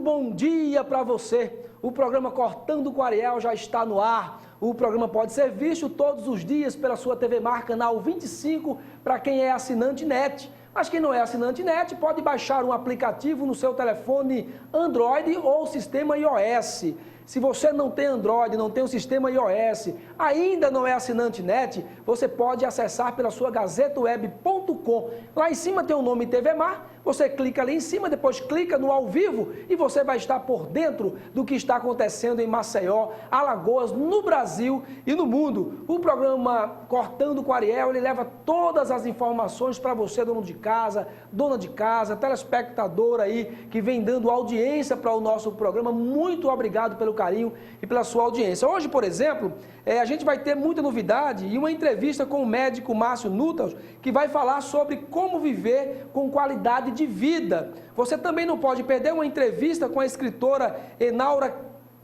bom dia para você. O programa Cortando com Ariel já está no ar. O programa pode ser visto todos os dias pela sua TV Mar, canal 25, para quem é assinante NET. Mas quem não é assinante NET pode baixar um aplicativo no seu telefone Android ou sistema iOS. Se você não tem Android, não tem o sistema iOS, ainda não é assinante NET, você pode acessar pela sua gazetaweb.com. Lá em cima tem o nome TV Mar, você clica ali em cima, depois clica no ao vivo e você vai estar por dentro do que está acontecendo em Maceió, Alagoas, no Brasil e no mundo. O programa Cortando com Ariel, ele leva todas as informações para você, dono de casa, dona de casa, telespectador aí, que vem dando audiência para o nosso programa. Muito obrigado pelo carinho e pela sua audiência. Hoje, por exemplo, a gente vai ter muita novidade e uma entrevista com o médico Márcio Nuttall, que vai falar sobre como viver com qualidade de vida. Você também não pode perder uma entrevista com a escritora Enaura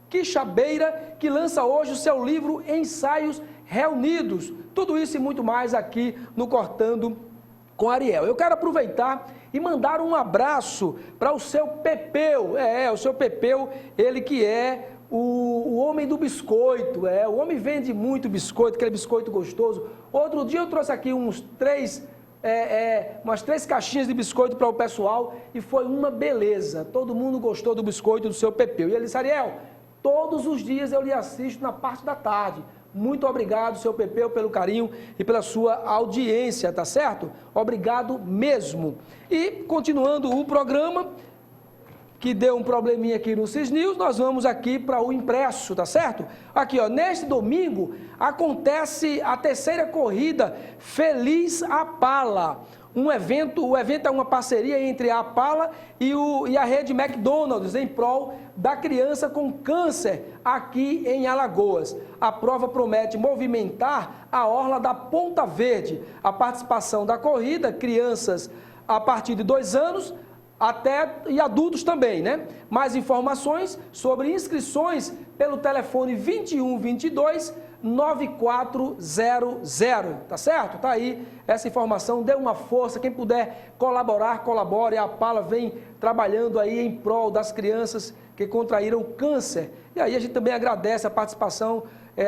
Quixabeira, que lança hoje o seu livro Ensaios Reunidos. Tudo isso e muito mais aqui no Cortando com Ariel. Eu quero aproveitar e mandar um abraço para o seu Pepeu. O seu Pepeu, ele que é o homem do biscoito. O homem vende muito biscoito, aquele biscoito gostoso. Outro dia eu trouxe aqui umas três caixinhas de biscoito para o pessoal e foi uma beleza. Todo mundo gostou do biscoito do seu Pepeu. E ele disse: Ariel, todos os dias eu lhe assisto na parte da tarde. Muito obrigado, seu Pepeu, pelo carinho e pela sua audiência, tá certo? Obrigado mesmo. E, continuando o programa, que deu um probleminha aqui no Cis News, nós vamos aqui para o impresso, tá certo? Aqui, ó, neste domingo acontece a terceira corrida Feliz Apala. O evento é uma parceria entre a Apala e a rede McDonald's em prol da criança com câncer aqui em Alagoas. A prova promete movimentar a orla da Ponta Verde. A participação da corrida, crianças a partir de 2 anos e adultos também, né? Mais informações sobre inscrições pelo telefone 2122 9400, tá certo? Tá aí essa informação, dê uma força, quem puder colaborar, colabore. A Apala vem trabalhando aí em prol das crianças que contraíram câncer. E aí a gente também agradece a participação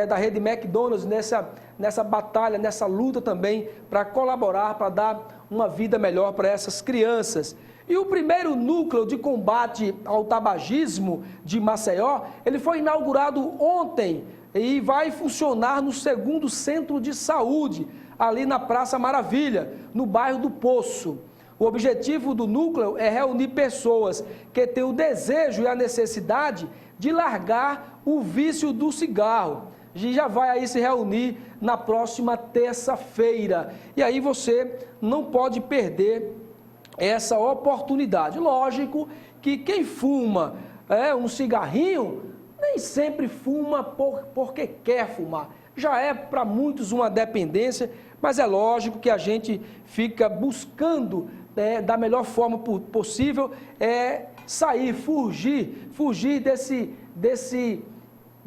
da rede McDonald's nessa batalha, nessa luta também, para colaborar, para dar uma vida melhor para essas crianças. E o primeiro núcleo de combate ao tabagismo de Maceió, ele foi inaugurado ontem e vai funcionar no 2º Centro de Saúde, ali na Praça Maravilha, no bairro do Poço. O objetivo do núcleo é reunir pessoas que têm o desejo e a necessidade de largar o vício do cigarro. A gente já vai aí se reunir na próxima terça-feira. E aí você não pode perder essa oportunidade. Lógico que quem fuma um cigarrinho nem sempre fuma porque quer fumar. Já é para muitos uma dependência, mas é lógico que a gente fica buscando da melhor forma possível sair, fugir desse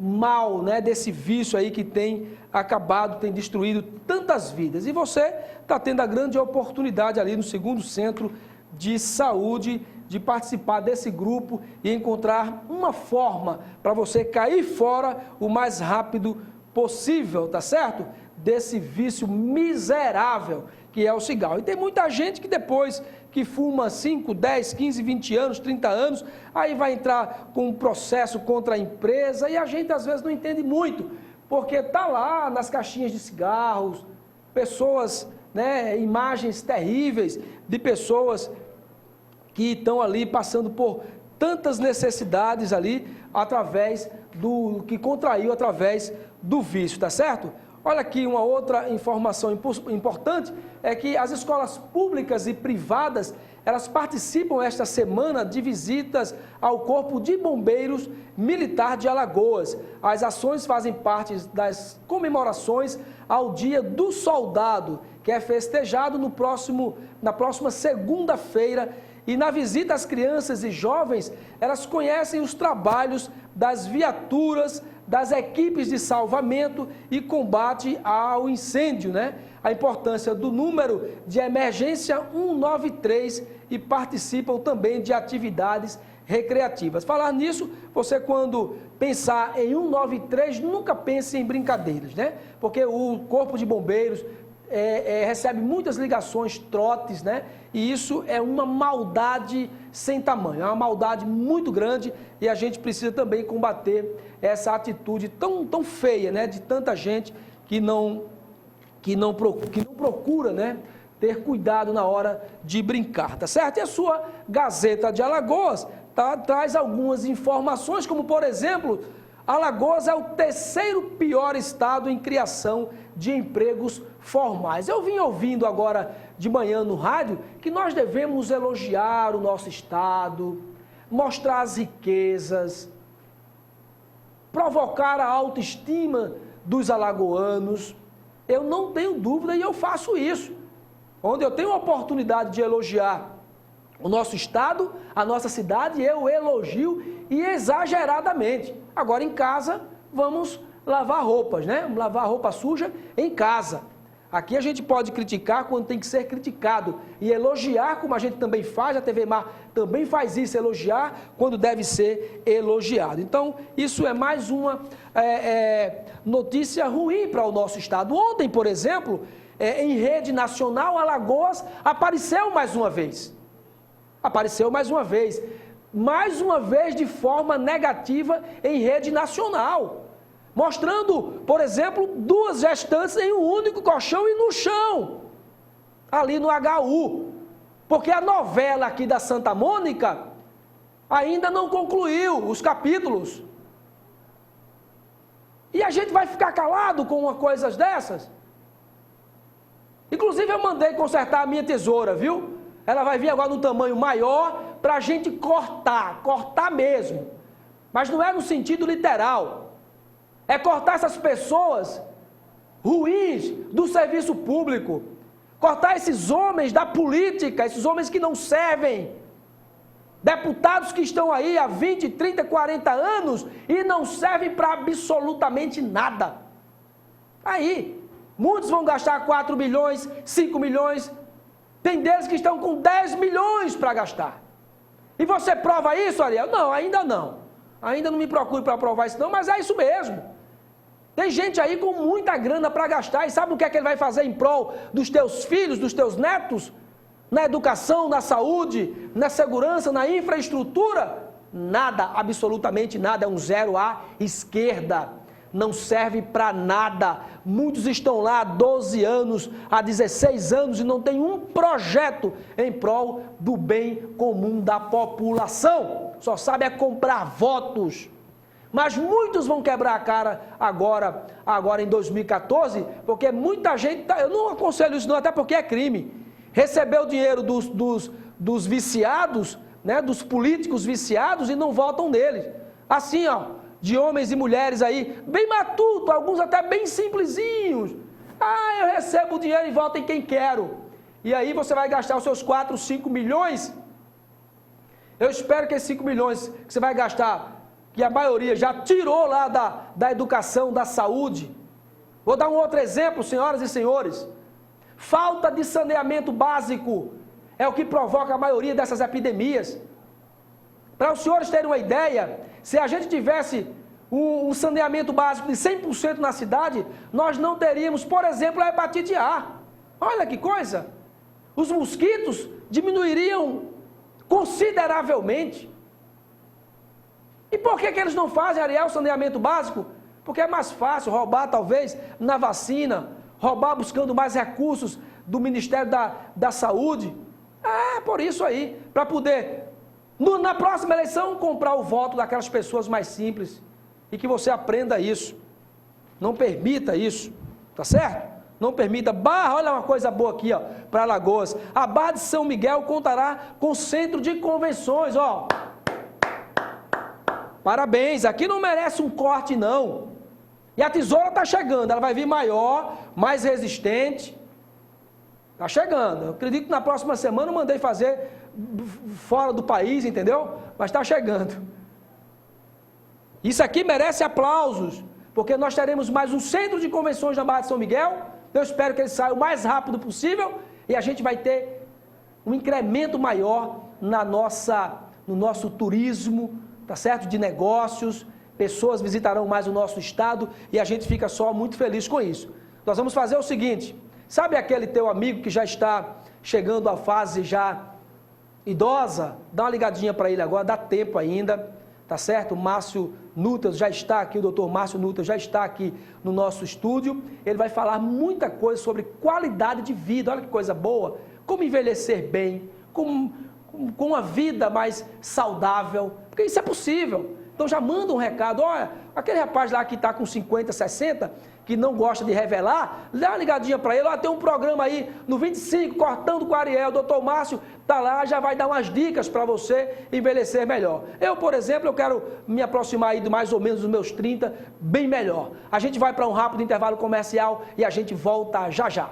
mal, né, desse vício aí que tem acabado, tem destruído tantas vidas. E você está tendo a grande oportunidade ali no 2º Centro de Saúde de participar desse grupo e encontrar uma forma para você cair fora o mais rápido possível, tá certo? Desse vício miserável que é o cigarro. E tem muita gente que depois que fuma 5, 10, 15, 20 anos, 30 anos, aí vai entrar com um processo contra a empresa e a gente às vezes não entende muito, porque está lá nas caixinhas de cigarros, pessoas, né, imagens terríveis de pessoas que estão ali passando por tantas necessidades ali, que contraiu através do vício, tá certo? Olha aqui uma outra informação importante, é que as escolas públicas e privadas, elas participam esta semana de visitas ao Corpo de Bombeiros Militar de Alagoas. As ações fazem parte das comemorações ao Dia do Soldado, que é festejado na próxima segunda-feira. E na visita às crianças e jovens, elas conhecem os trabalhos das viaturas, das equipes de salvamento e combate ao incêndio, né? A importância do número de emergência 193 e participam também de atividades recreativas. Falar nisso, você quando pensar em 193, nunca pense em brincadeiras, né? Porque o Corpo de Bombeiros recebe muitas ligações, trotes, né? E isso é uma maldade sem tamanho, é uma maldade muito grande e a gente precisa também combater essa atitude tão feia, né? De tanta gente que não procura, né? Ter cuidado na hora de brincar, tá certo? E a sua Gazeta de Alagoas traz algumas informações, como por exemplo, Alagoas é o terceiro pior estado em criação de empregos formais. Eu vim ouvindo agora de manhã no rádio que nós devemos elogiar o nosso estado, mostrar as riquezas, provocar a autoestima dos alagoanos. Eu não tenho dúvida e eu faço isso. Onde eu tenho a oportunidade de elogiar o nosso estado, a nossa cidade, eu elogio e exageradamente. Agora em casa, vamos lavar roupas, né? Vamos lavar roupa suja em casa. Aqui a gente pode criticar quando tem que ser criticado e elogiar, como a gente também faz, a TV Mar também faz isso, elogiar quando deve ser elogiado. Então, isso é mais uma notícia ruim para o nosso estado. Ontem, por exemplo, em rede nacional, Alagoas apareceu mais uma vez. Apareceu mais uma vez de forma negativa em rede nacional. Mostrando, por exemplo, 2 gestantes em um único colchão e no chão, ali no HU. Porque a novela aqui da Santa Mônica ainda não concluiu os capítulos. E a gente vai ficar calado com uma coisa dessas? Inclusive eu mandei consertar a minha tesoura, viu? Ela vai vir agora num tamanho maior para a gente cortar mesmo. Mas não é no sentido literal. É cortar essas pessoas ruins do serviço público. Cortar esses homens da política, esses homens que não servem. Deputados que estão aí há 20, 30, 40 anos e não servem para absolutamente nada. Aí, muitos vão gastar 4 milhões, 5 milhões. Tem deles que estão com 10 milhões para gastar. E você prova isso, Ariel? Não, ainda não. Ainda não me procure para provar isso não, mas é isso mesmo. Tem gente aí com muita grana para gastar e sabe o que é que ele vai fazer em prol dos teus filhos, dos teus netos? Na educação, na saúde, na segurança, na infraestrutura? Nada, absolutamente nada, é um zero à esquerda. Não serve para nada. Muitos estão lá há 12 anos, há 16 anos e não tem um projeto em prol do bem comum da população. Só sabe é comprar votos. Mas muitos vão quebrar a cara agora em 2014, porque muita gente, eu não aconselho isso não, até porque é crime. Recebeu o dinheiro dos viciados, né, dos políticos viciados e não votam neles. Assim, ó, de homens e mulheres aí, bem matutos, alguns até bem simplesinhos. Ah, eu recebo o dinheiro e voto em quem quero. E aí você vai gastar os seus 4, 5 milhões. Eu espero que esses 5 milhões que você vai gastar, que a maioria já tirou lá da educação, da saúde. Vou dar um outro exemplo, senhoras e senhores. Falta de saneamento básico é o que provoca a maioria dessas epidemias. Para os senhores terem uma ideia, se a gente tivesse um saneamento básico de 100% na cidade, nós não teríamos, por exemplo, a hepatite A. Olha que coisa! Os mosquitos diminuiriam consideravelmente. E por que eles não fazem, Ariel, o saneamento básico? Porque é mais fácil roubar, talvez, na vacina, roubar buscando mais recursos do Ministério da Saúde. É, por isso aí, para poder, na próxima eleição, comprar o voto daquelas pessoas mais simples. E que você aprenda isso. Não permita isso, tá certo? Não permita. Barra, olha uma coisa boa aqui, ó, para Alagoas. A Barra de São Miguel contará com centro de convenções, ó. Parabéns, aqui não merece um corte não. E a tesoura está chegando, ela vai vir maior, mais resistente. Está chegando, eu acredito que na próxima semana eu mandei fazer fora do país, entendeu? Mas está chegando. Isso aqui merece aplausos, porque nós teremos mais um centro de convenções na Barra de São Miguel. Eu espero que ele saia o mais rápido possível e a gente vai ter um incremento maior no nosso turismo, tá certo? De negócios, pessoas visitarão mais o nosso estado e a gente fica só muito feliz com isso. Nós vamos fazer o seguinte, sabe aquele teu amigo que já está chegando à fase já idosa? Dá uma ligadinha para ele agora, dá tempo ainda, tá certo? O Márcio Nutas já está aqui, o doutor Márcio Nutas já está aqui no nosso estúdio. Ele vai falar muita coisa sobre qualidade de vida, olha que coisa boa, como envelhecer bem, com uma vida mais saudável, porque isso é possível. Então já manda um recado, olha, aquele rapaz lá que está com 50, 60, que não gosta de revelar, dá uma ligadinha para ele, olha, tem um programa aí no 25, Cortando com Ariel, o doutor Márcio está lá, já vai dar umas dicas para você envelhecer melhor. Eu, por exemplo, eu quero me aproximar aí de mais ou menos dos meus 30, bem melhor. A gente vai para um rápido intervalo comercial e a gente volta já já.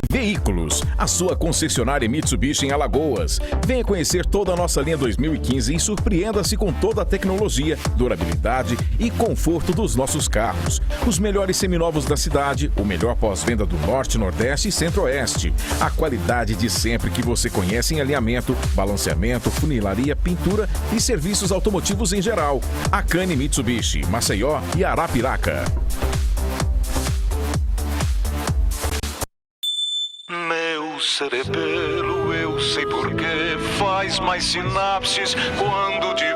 Veículos, a sua concessionária Mitsubishi em Alagoas. Venha conhecer toda a nossa linha 2015 e surpreenda-se com toda a tecnologia, durabilidade e conforto dos nossos carros. Os melhores seminovos da cidade, o melhor pós-venda do Norte, Nordeste e Centro-Oeste. A qualidade de sempre que você conhece em alinhamento, balanceamento, funilaria, pintura e serviços automotivos em geral. A Cane Mitsubishi, Maceió e Arapiraca. Cerebelo, eu sei porquê, faz mais sinapses quando te vê.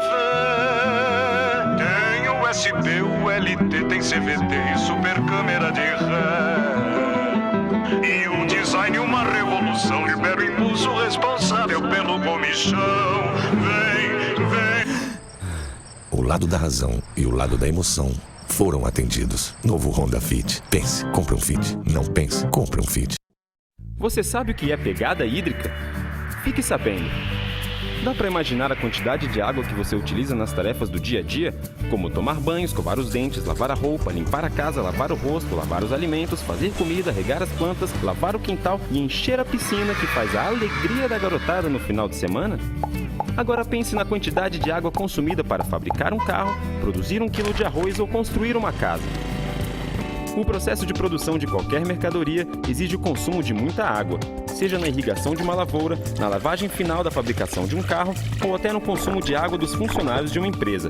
Tem USB, ULT, tem CVT e super câmera de ré. E um design, uma revolução, libera o impulso responsável pelo comichão. Vem. O lado da razão e o lado da emoção foram atendidos. Novo Honda Fit. Pense, compre um Fit. Não pense, compre um Fit. Você sabe o que é pegada hídrica? Fique sabendo. Dá para imaginar a quantidade de água que você utiliza nas tarefas do dia a dia? Como tomar banho, escovar os dentes, lavar a roupa, limpar a casa, lavar o rosto, lavar os alimentos, fazer comida, regar as plantas, lavar o quintal e encher a piscina que faz a alegria da garotada no final de semana? Agora pense na quantidade de água consumida para fabricar um carro, produzir 1 quilo de arroz ou construir uma casa. O processo de produção de qualquer mercadoria exige o consumo de muita água, seja na irrigação de uma lavoura, na lavagem final da fabricação de um carro ou até no consumo de água dos funcionários de uma empresa.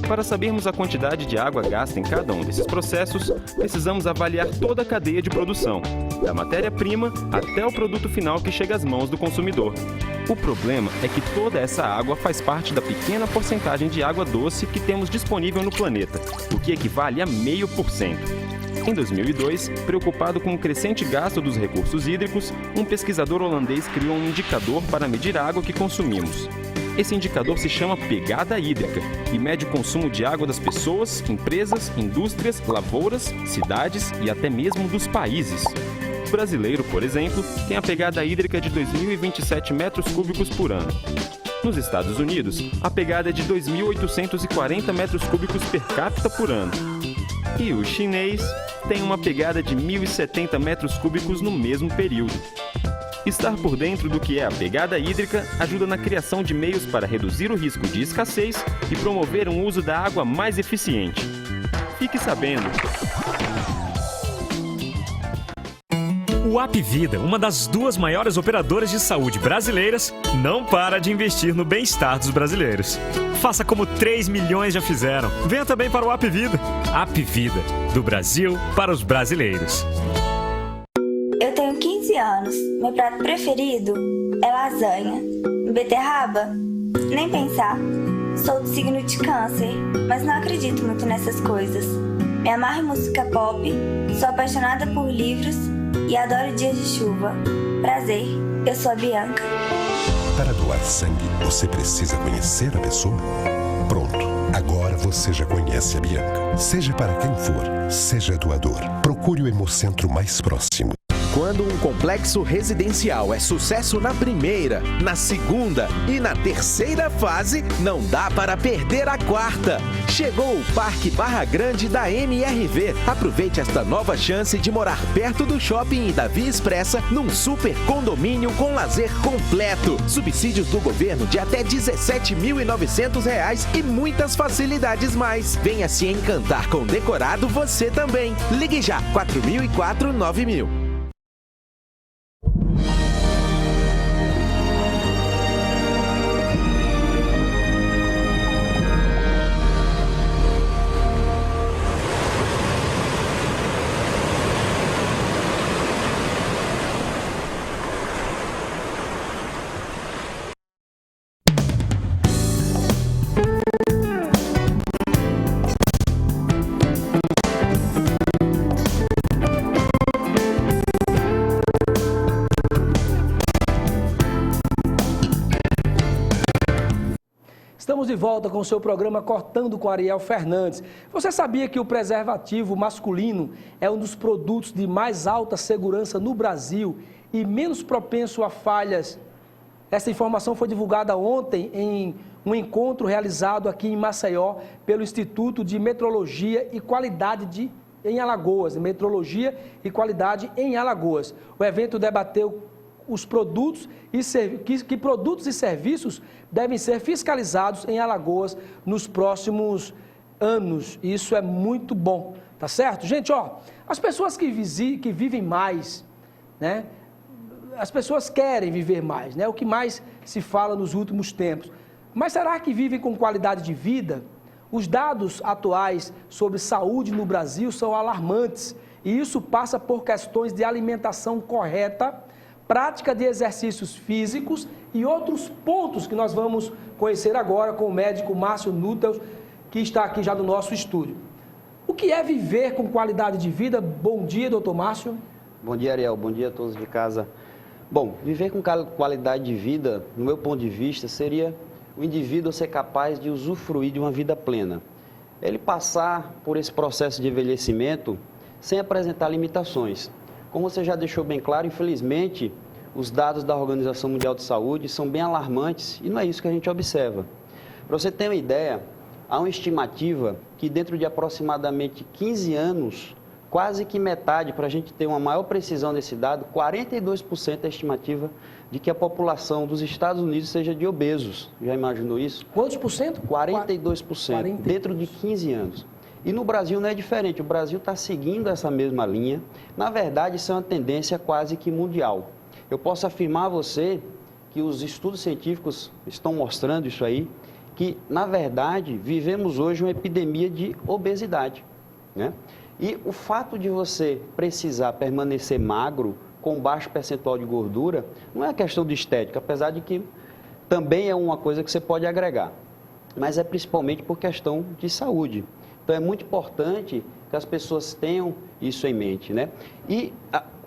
Para sabermos a quantidade de água gasta em cada um desses processos, precisamos avaliar toda a cadeia de produção, da matéria-prima até o produto final que chega às mãos do consumidor. O problema é que toda essa água faz parte da pequena porcentagem de água doce que temos disponível no planeta, o que equivale a 0,5%. Em 2002, preocupado com o crescente gasto dos recursos hídricos, um pesquisador holandês criou um indicador para medir a água que consumimos. Esse indicador se chama pegada hídrica e mede o consumo de água das pessoas, empresas, indústrias, lavouras, cidades e até mesmo dos países. O brasileiro, por exemplo, tem a pegada hídrica de 2.027 metros cúbicos por ano. Nos Estados Unidos, a pegada é de 2.840 metros cúbicos per capita por ano. E o chinês tem uma pegada de 1.070 metros cúbicos no mesmo período. Estar por dentro do que é a pegada hídrica ajuda na criação de meios para reduzir o risco de escassez e promover um uso da água mais eficiente. Fique sabendo! O Apvida, uma das 2 maiores operadoras de saúde brasileiras, não para de investir no bem-estar dos brasileiros. Faça como 3 milhões já fizeram. Venha também para o Apvida. Apvida, do Brasil para os brasileiros. Eu tenho 15 anos. Meu prato preferido é lasanha. Beterraba? Nem pensar. Sou do signo de Câncer, mas não acredito muito nessas coisas. Me amarro em música pop, sou apaixonada por livros e adoro dias de chuva. Prazer, eu sou a Bianca. Para doar sangue, você precisa conhecer a pessoa? Pronto, agora você já conhece a Bianca. Seja para quem for, seja doador. Procure o Hemocentro mais próximo. Quando um complexo residencial é sucesso na primeira, na segunda e na terceira fase, não dá para perder a quarta. Chegou o Parque Barra Grande da MRV. Aproveite esta nova chance de morar perto do shopping e da Via Expressa num super condomínio com lazer completo. Subsídios do governo de até R$ 17.900 e muitas facilidades mais. Venha se encantar com decorado você também. Ligue já 4004-9000. Estamos de volta com o seu programa Cortando com Ariel Fernandes. Você sabia que o preservativo masculino é um dos produtos de mais alta segurança no Brasil e menos propenso a falhas? Essa informação foi divulgada ontem em um encontro realizado aqui em Maceió pelo Instituto de Metrologia e Qualidade em Alagoas. Metrologia e Qualidade em Alagoas. O evento debateu os produtos que produtos e serviços devem ser fiscalizados em Alagoas nos próximos anos. Isso é muito bom, tá certo? Gente, ó, as pessoas que vivem mais, né? As pessoas querem viver mais, né? O que mais se fala nos últimos tempos. Mas será que vivem com qualidade de vida? Os dados atuais sobre saúde no Brasil são alarmantes e isso passa por questões de alimentação correta, prática de exercícios físicos e outros pontos que nós vamos conhecer agora com o médico Márcio Núteus, que está aqui já no nosso estúdio. O que é viver com qualidade de vida? Bom dia, doutor Márcio. Bom dia, Ariel. Bom dia a todos de casa. Bom, viver com qualidade de vida, no meu ponto de vista, seria o indivíduo ser capaz de usufruir de uma vida plena. Ele passar por esse processo de envelhecimento sem apresentar limitações. Como você já deixou bem claro, infelizmente, os dados da Organização Mundial de Saúde são bem alarmantes e não é isso que a gente observa. Para você ter uma ideia, há uma estimativa que dentro de aproximadamente 15 anos, quase que metade, para a gente ter uma maior precisão desse dado, 42% é a estimativa de que a população dos Estados Unidos seja de obesos. Já imaginou isso? Quantos por cento? 42%, dentro de 15 anos. E no Brasil não é diferente, o Brasil está seguindo essa mesma linha. Na verdade, isso é uma tendência quase que mundial. Eu posso afirmar a você que os estudos científicos estão mostrando isso aí, que, na verdade, vivemos hoje uma epidemia de obesidade, né? E o fato de você precisar permanecer magro, com baixo percentual de gordura, não é questão de estética, apesar de que também é uma coisa que você pode agregar, mas é principalmente por questão de saúde. Então, é muito importante que as pessoas tenham isso em mente, né? E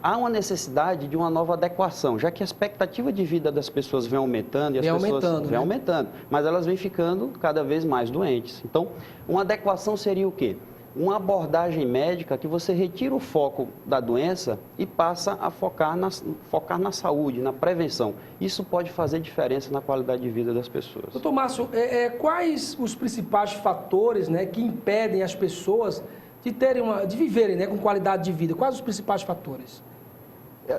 há uma necessidade de uma nova adequação, já que a expectativa de vida das pessoas vem aumentando e as pessoas vem aumentando, mas elas vêm ficando cada vez mais doentes. Então, uma adequação seria o quê? Uma abordagem médica que você retira o foco da doença e passa a focar na saúde, na prevenção. Isso pode fazer diferença na qualidade de vida das pessoas. Doutor Márcio, quais os principais fatores, né, que impedem as pessoas de viverem, né, com qualidade de vida? Quais os principais fatores?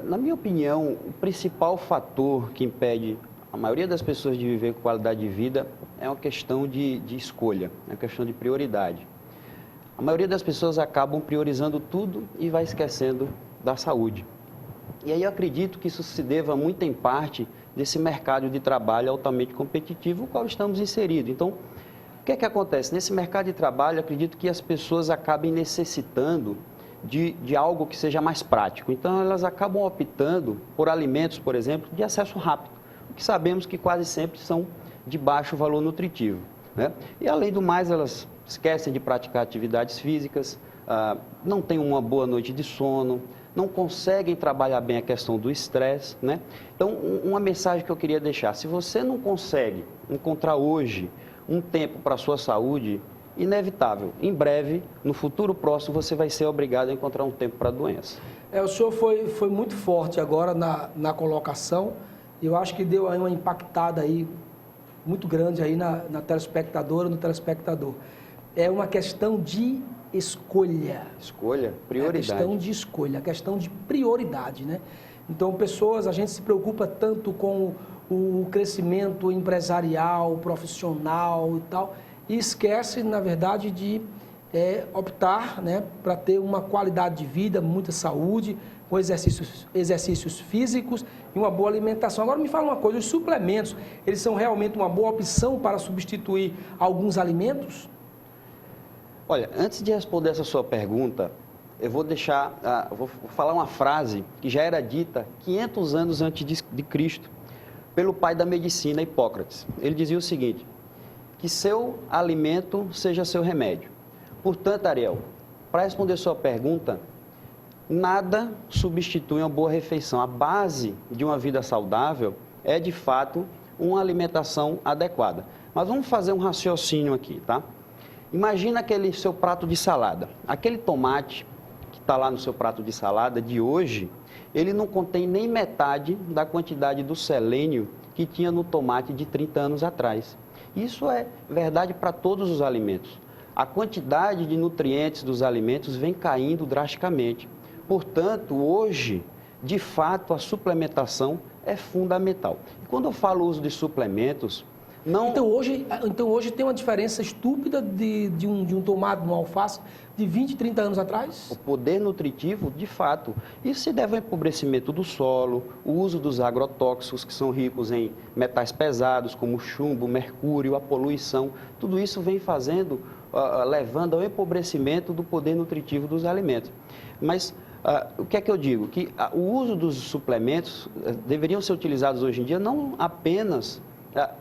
Na minha opinião, o principal fator que impede a maioria das pessoas de viver com qualidade de vida é uma questão de escolha, é uma questão de prioridade. A maioria das pessoas acabam priorizando tudo e vai esquecendo da saúde. E aí eu acredito que isso se deva muito em parte desse mercado de trabalho altamente competitivo, no qual estamos inseridos. Então, o que é que acontece? Nesse mercado de trabalho, eu acredito que as pessoas acabem necessitando de algo que seja mais prático. Então, elas acabam optando por alimentos, por exemplo, de acesso rápido, o que sabemos que quase sempre são de baixo valor nutritivo, né? E, além do mais, elas esquecem de praticar atividades físicas, não têm uma boa noite de sono, não conseguem trabalhar bem a questão do estresse, né? Então, uma mensagem que eu queria deixar: se você não consegue encontrar hoje um tempo para a sua saúde, inevitável, em breve, no futuro próximo, você vai ser obrigado a encontrar um tempo para a doença. O senhor foi muito forte agora na colocação, e eu acho que deu aí uma impactada aí muito grande aí na telespectadora, no telespectador. é uma questão de escolha. Escolha, prioridade. É a questão de escolha, a questão de prioridade, né? Então, pessoas, a gente se preocupa tanto com o crescimento empresarial, profissional e tal, e esquece, na verdade, de optar, né, para ter uma qualidade de vida, muita saúde, com exercícios físicos e uma boa alimentação. Agora, me fala uma coisa, os suplementos, eles são realmente uma boa opção para substituir alguns alimentos? Olha, antes de responder essa sua pergunta, eu vou vou falar uma frase que já era dita 500 anos antes de Cristo, pelo pai da medicina, Hipócrates. Ele dizia o seguinte, que seu alimento seja seu remédio. Portanto, Ariel, para responder sua pergunta, nada substitui uma boa refeição. A base de uma vida saudável é, de fato, uma alimentação adequada. Mas vamos fazer um raciocínio aqui, tá? Imagina aquele seu prato de salada. Aquele tomate que está lá no seu prato de salada de hoje, ele não contém nem metade da quantidade do selênio que tinha no tomate de 30 anos atrás. Isso é verdade para todos os alimentos. A quantidade de nutrientes dos alimentos vem caindo drasticamente. Portanto, hoje, de fato, a suplementação é fundamental. E quando eu falo uso de suplementos, não... Então hoje tem uma diferença estúpida de um tomate, de uma alface, de 20, 30 anos atrás? O poder nutritivo, de fato. Isso se deve ao empobrecimento do solo, o uso dos agrotóxicos, que são ricos em metais pesados, como chumbo, mercúrio, a poluição. Tudo isso vem levando ao empobrecimento do poder nutritivo dos alimentos. Mas o que é que eu digo? Que o uso dos suplementos deveriam ser utilizados hoje em dia não apenas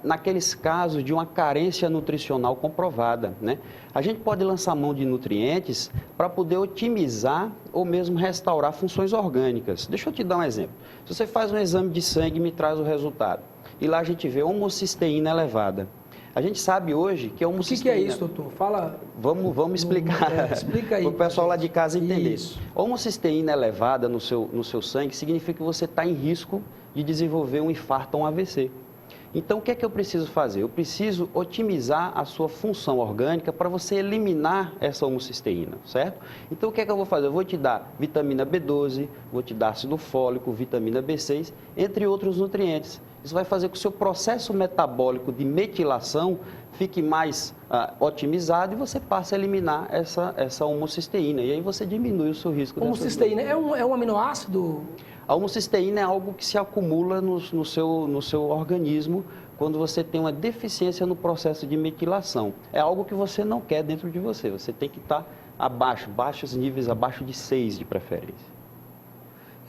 naqueles casos de uma carência nutricional comprovada, né? A gente pode lançar mão de nutrientes para poder otimizar ou mesmo restaurar funções orgânicas. Deixa eu te dar um exemplo. Se você faz um exame de sangue e me traz o resultado, e lá a gente vê homocisteína elevada. A gente sabe hoje que a homocisteína... O que é isso, doutor? Fala... Vamos explicar. Explica aí. Para o pessoal lá de casa entender. Isso. Homocisteína elevada no seu sangue significa que você está em risco de desenvolver um infarto ou um AVC. Então, o que é que eu preciso fazer? Eu preciso otimizar a sua função orgânica para você eliminar essa homocisteína, certo? Então, o que é que eu vou fazer? Eu vou te dar vitamina B12, vou te dar ácido fólico, vitamina B6, entre outros nutrientes. Isso vai fazer com que o seu processo metabólico de metilação fique mais otimizado e você passe a eliminar essa homocisteína. E aí você diminui o seu risco. Homocisteína é um aminoácido? A homocisteína é algo que se acumula no seu organismo quando você tem uma deficiência no processo de metilação. É algo que você não quer dentro de você. Você tem que estar baixos níveis, abaixo de 6 de preferência.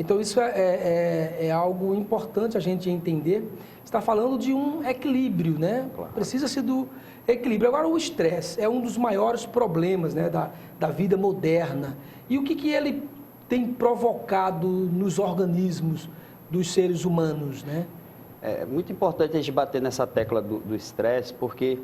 Então, isso é algo importante a gente entender. Você está falando de um equilíbrio, né? Claro. Precisa-se do equilíbrio. Agora, o estresse é um dos maiores problemas, né, da vida moderna. E o que ele tem provocado nos organismos dos seres humanos, né? É muito importante a gente bater nessa tecla do estresse, porque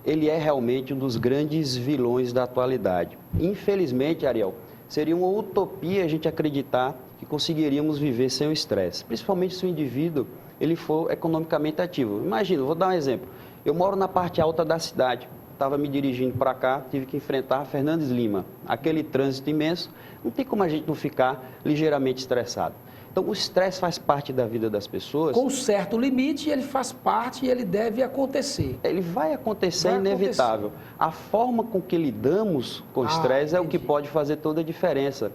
ele é realmente um dos grandes vilões da atualidade. Infelizmente, Ariel, seria uma utopia a gente acreditar que conseguiríamos viver sem o estresse, principalmente se o indivíduo ele for economicamente ativo. Imagina, vou dar um exemplo. Eu moro na parte alta da cidade, estava me dirigindo para cá, tive que enfrentar Fernandes Lima, aquele trânsito imenso, não tem como a gente não ficar ligeiramente estressado. Então, o estresse faz parte da vida das pessoas. Com certo limite, ele faz parte e ele deve acontecer. Ele vai acontecer, é inevitável. A forma com que lidamos com o estresse é o que pode fazer toda a diferença.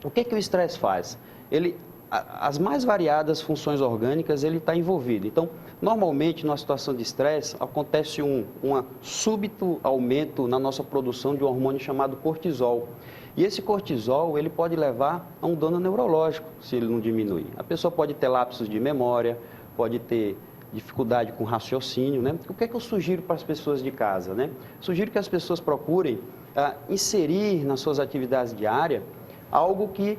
O que o estresse faz? As mais variadas funções orgânicas, ele está envolvido. Então, normalmente, numa situação de estresse, acontece um súbito aumento na nossa produção de um hormônio chamado cortisol. E esse cortisol, ele pode levar a um dano neurológico, se ele não diminuir. A pessoa pode ter lapsos de memória, pode ter dificuldade com raciocínio, né? O que é que eu sugiro para as pessoas de casa, né? Sugiro que as pessoas procurem inserir nas suas atividades diárias algo que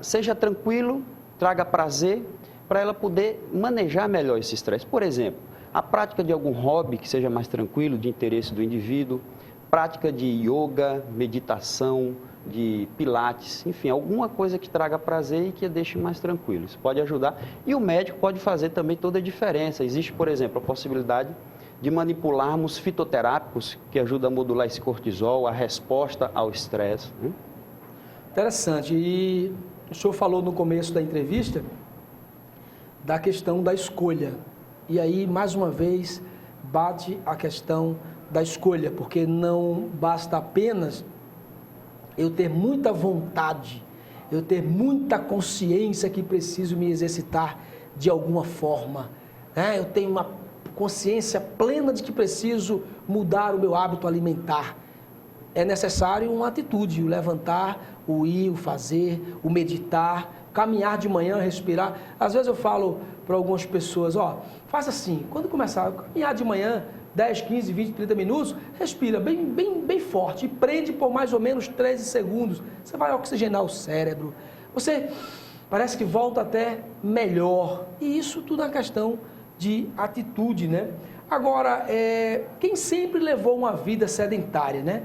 seja tranquilo, traga prazer, para ela poder manejar melhor esse estresse. Por exemplo, a prática de algum hobby que seja mais tranquilo, de interesse do indivíduo, prática de yoga, meditação, de pilates, enfim, alguma coisa que traga prazer e que a deixe mais tranquilo. Isso pode ajudar. E o médico pode fazer também toda a diferença. Existe, por exemplo, a possibilidade de manipularmos fitoterápicos que ajudam a modular esse cortisol, a resposta ao estresse. Interessante. E o senhor falou no começo da entrevista da questão da escolha. E aí, mais uma vez, bate a questão da escolha, porque não basta apenas eu ter muita vontade, eu ter muita consciência que preciso me exercitar de alguma forma, né? Eu tenho uma consciência plena de que preciso mudar o meu hábito alimentar. É necessário uma atitude, o levantar, o ir, o fazer, o meditar, caminhar de manhã, respirar. Às vezes eu falo para algumas pessoas, faça assim, quando começar a caminhar de manhã, 10, 15, 20, 30 minutos, respira bem forte e prende por mais ou menos 13 segundos. Você vai oxigenar o cérebro. Você parece que volta até melhor. E isso tudo é uma questão de atitude, né? Agora, quem sempre levou uma vida sedentária, né?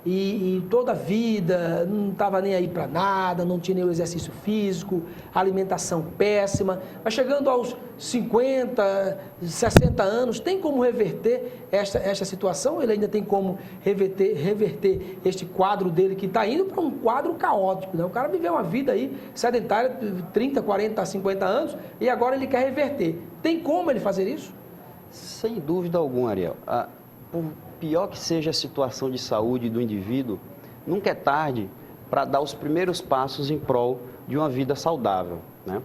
E toda a vida não estava nem aí para nada, não tinha nenhum exercício físico, alimentação péssima, mas chegando aos 50, 60 anos, tem como reverter esta situação? Ele ainda tem como reverter este quadro dele que está indo para um quadro caótico, né? O cara viveu uma vida aí sedentária, 30, 40, 50 anos, e agora ele quer reverter. Tem como ele fazer isso? Sem dúvida alguma, Ariel. Por pior que seja a situação de saúde do indivíduo, nunca é tarde para dar os primeiros passos em prol de uma vida saudável, né?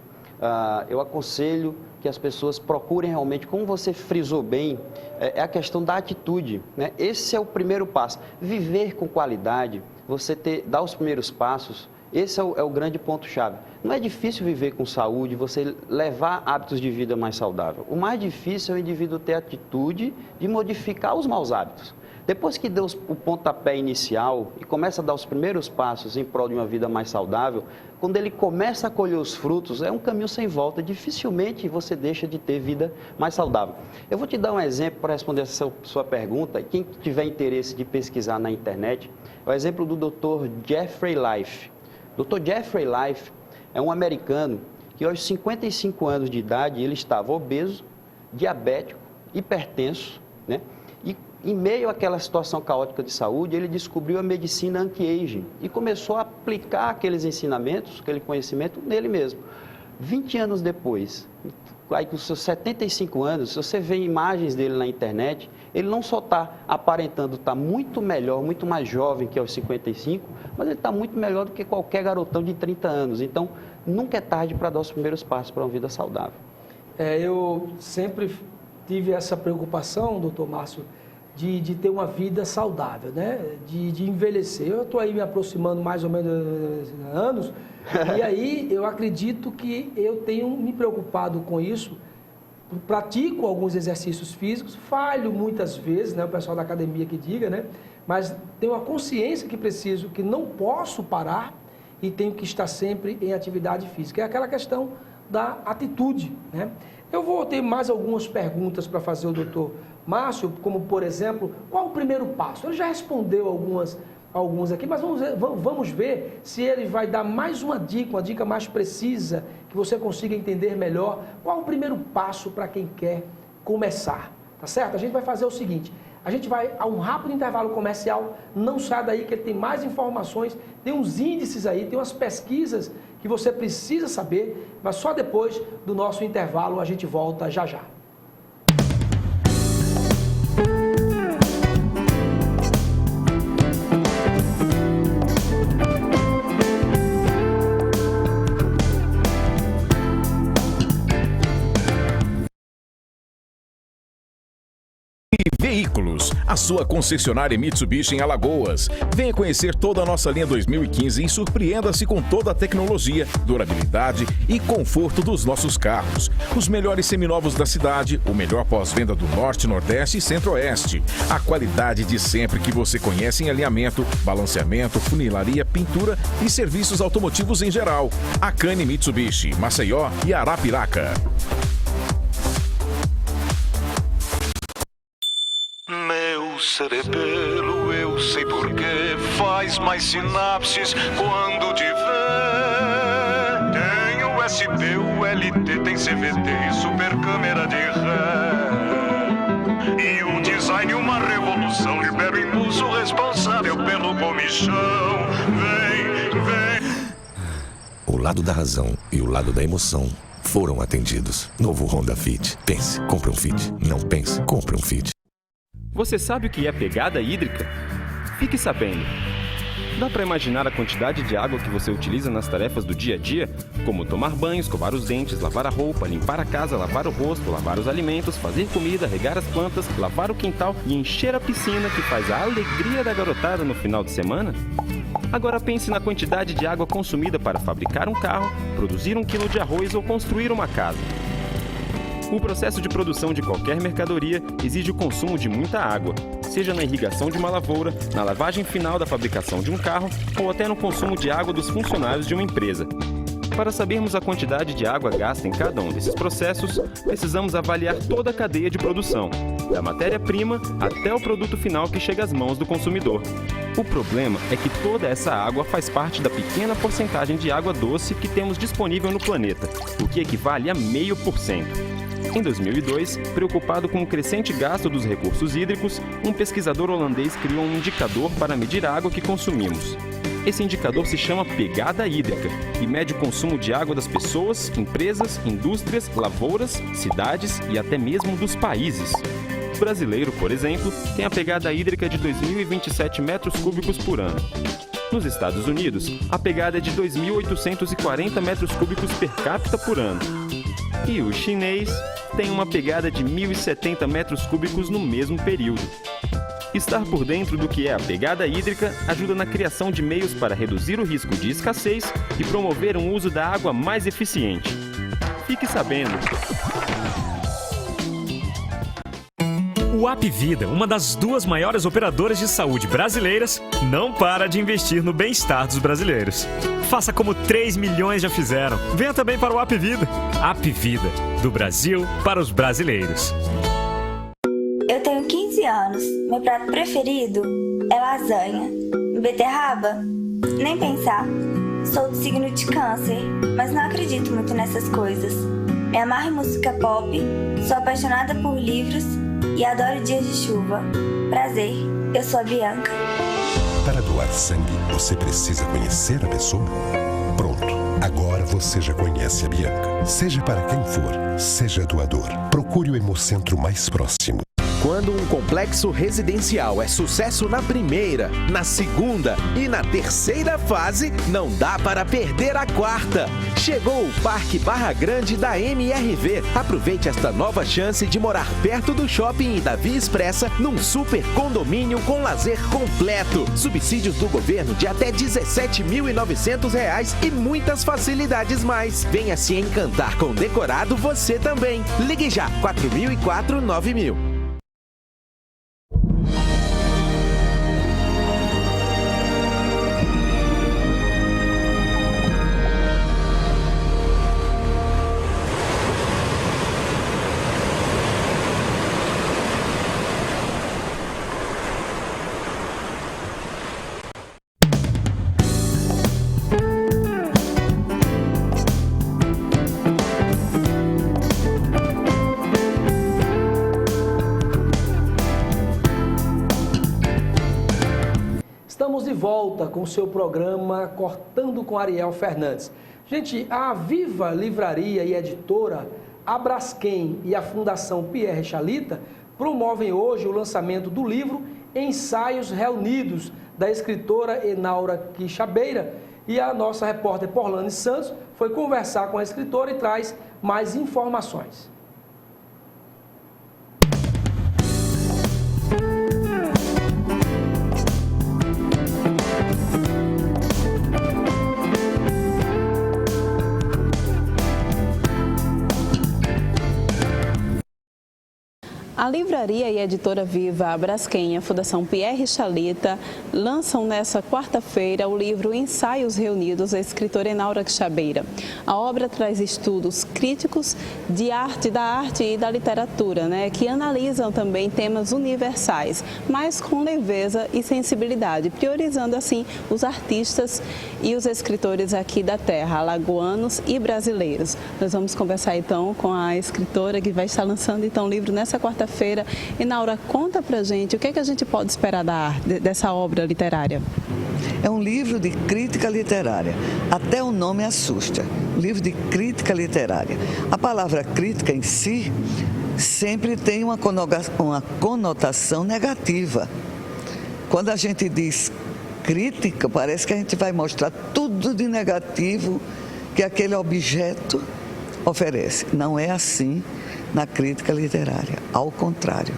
Eu aconselho que as pessoas procurem realmente, como você frisou bem, é a questão da atitude, né? Esse é o primeiro passo. Viver com qualidade, você dar os primeiros passos, esse é o grande ponto-chave. Não é difícil viver com saúde, você levar hábitos de vida mais saudável. O mais difícil é o indivíduo ter a atitude de modificar os maus hábitos. Depois que deu o pontapé inicial e começa a dar os primeiros passos em prol de uma vida mais saudável, quando ele começa a colher os frutos, é um caminho sem volta. Dificilmente você deixa de ter vida mais saudável. Eu vou te dar um exemplo para responder essa sua pergunta. Quem tiver interesse de pesquisar na internet, é o exemplo do Dr. Jeffrey Life. Dr. Jeffrey Life é um americano que aos 55 anos de idade ele estava obeso, diabético, hipertenso, né? E em meio àquela situação caótica de saúde, ele descobriu a medicina anti-aging e começou a aplicar aqueles ensinamentos, aquele conhecimento nele mesmo. 20 anos depois, aí com seus 75 anos, se você vê imagens dele na internet, ele não só está aparentando estar muito melhor, muito mais jovem que aos 55, mas ele está muito melhor do que qualquer garotão de 30 anos. Então, nunca é tarde para dar os primeiros passos para uma vida saudável. Eu sempre tive essa preocupação, doutor Márcio, de ter uma vida saudável, né? De envelhecer. Eu estou aí me aproximando mais ou menos anos, e aí eu acredito que eu tenho me preocupado com isso. Pratico alguns exercícios físicos, falho muitas vezes, né? O pessoal da academia que diga, né? Mas tenho a consciência que não posso parar e tenho que estar sempre em atividade física. É aquela questão da atitude, né? Eu vou ter mais algumas perguntas para fazer ao doutor Márcio, como, por exemplo, qual o primeiro passo? Ele já respondeu alguns aqui, mas vamos ver se ele vai dar mais uma dica mais precisa, que você consiga entender melhor. Qual o primeiro passo para quem quer começar? Tá certo? A gente vai fazer o seguinte, a gente vai a um rápido intervalo comercial, não sai daí que ele tem mais informações, tem uns índices aí, tem umas pesquisas que você precisa saber, mas só depois do nosso intervalo a gente volta já já. Veículos, a sua concessionária Mitsubishi em Alagoas. Venha conhecer toda a nossa linha 2015 e surpreenda-se com toda a tecnologia, durabilidade e conforto dos nossos carros. Os melhores seminovos da cidade, o melhor pós-venda do Norte, Nordeste e Centro-Oeste. A qualidade de sempre que você conhece em alinhamento, balanceamento, funilaria, pintura e serviços automotivos em geral. Akane Mitsubishi, Maceió e Arapiraca. Meu cerebelo, eu sei porquê, faz mais sinapses quando te vê. Tem USB, ULT, tem CVT e super câmera de ré. E o design, uma revolução. Libera o impulso responsável pelo comichão. Vem. O lado da razão e o lado da emoção foram atendidos. Novo Honda Fit. Pense, compre um Fit. Não pense, compre um Fit. Você sabe o que é pegada hídrica? Fique sabendo. Dá para imaginar a quantidade de água que você utiliza nas tarefas do dia a dia, como tomar banho, escovar os dentes, lavar a roupa, limpar a casa, lavar o rosto, lavar os alimentos, fazer comida, regar as plantas, lavar o quintal e encher a piscina que faz a alegria da garotada no final de semana? Agora pense na quantidade de água consumida para fabricar um carro, produzir 1 quilo de arroz ou construir uma casa. O processo de produção de qualquer mercadoria exige o consumo de muita água, seja na irrigação de uma lavoura, na lavagem final da fabricação de um carro ou até no consumo de água dos funcionários de uma empresa. Para sabermos a quantidade de água gasta em cada um desses processos, precisamos avaliar toda a cadeia de produção, da matéria-prima até o produto final que chega às mãos do consumidor. O problema é que toda essa água faz parte da pequena porcentagem de água doce que temos disponível no planeta, o que equivale a 0,5%. Em 2002, preocupado com o crescente gasto dos recursos hídricos, um pesquisador holandês criou um indicador para medir a água que consumimos. Esse indicador se chama pegada hídrica e mede o consumo de água das pessoas, empresas, indústrias, lavouras, cidades e até mesmo dos países. O brasileiro, por exemplo, tem a pegada hídrica de 2.027 metros cúbicos por ano. Nos Estados Unidos, a pegada é de 2.840 metros cúbicos per capita por ano. E o chinês tem uma pegada de 1.070 metros cúbicos no mesmo período. Estar por dentro do que é a pegada hídrica ajuda na criação de meios para reduzir o risco de escassez e promover um uso da água mais eficiente. Fique sabendo! O Apvida, uma das 2 maiores operadoras de saúde brasileiras, não para de investir no bem-estar dos brasileiros. Faça como 3 milhões já fizeram. Venha também para o Apvida. Apvida, do Brasil para os brasileiros. Eu tenho 15 anos. Meu prato preferido é lasanha. Beterraba? Nem pensar. Sou do signo de Câncer, mas não acredito muito nessas coisas. Me amarro em música pop, sou apaixonada por livros e adoro dias de chuva. Prazer, eu sou a Bianca. Para doar sangue, você precisa conhecer a pessoa? Pronto, agora você já conhece a Bianca. Seja para quem for, seja doador. Procure o Hemocentro mais próximo. Quando um complexo residencial é sucesso na primeira, na segunda e na terceira fase, não dá para perder a quarta. Chegou o Parque Barra Grande da MRV. Aproveite esta nova chance de morar perto do shopping e da Via Expressa num super condomínio com lazer completo. Subsídios do governo de até R$ 17.900 e muitas facilidades mais. Venha se encantar com o decorado você também. Ligue já, 4004-9000. Estamos de volta com o seu programa Cortando com Ariel Fernandes. Gente, a Viva Livraria e Editora, a Braskem e a Fundação Pierre Chalita promovem hoje o lançamento do livro Ensaios Reunidos, da escritora Enaura Quixabeira. E a nossa repórter Porlane Santos foi conversar com a escritora e traz mais informações. A livraria e editora Viva Braskem e a Fundação Pierre Chalita lançam nesta quarta-feira o livro Ensaios Reunidos, da escritora Enaura Quixabeira. A obra traz estudos críticos da arte e da literatura, que analisam também temas universais, mas com leveza e sensibilidade, priorizando assim os artistas e os escritores aqui da terra, alagoanos e brasileiros. Nós vamos conversar então com a escritora que vai estar lançando então o livro nessa quarta-feira. quarta-feira. E Naura, conta pra gente o que é que a gente pode esperar dessa obra literária. É um livro de crítica literária. Até o nome assusta. Livro de crítica literária. A palavra crítica em si sempre tem uma conotação negativa. Quando a gente diz crítica, parece que a gente vai mostrar tudo de negativo que aquele objeto oferece. Não é assim na crítica literária, ao contrário.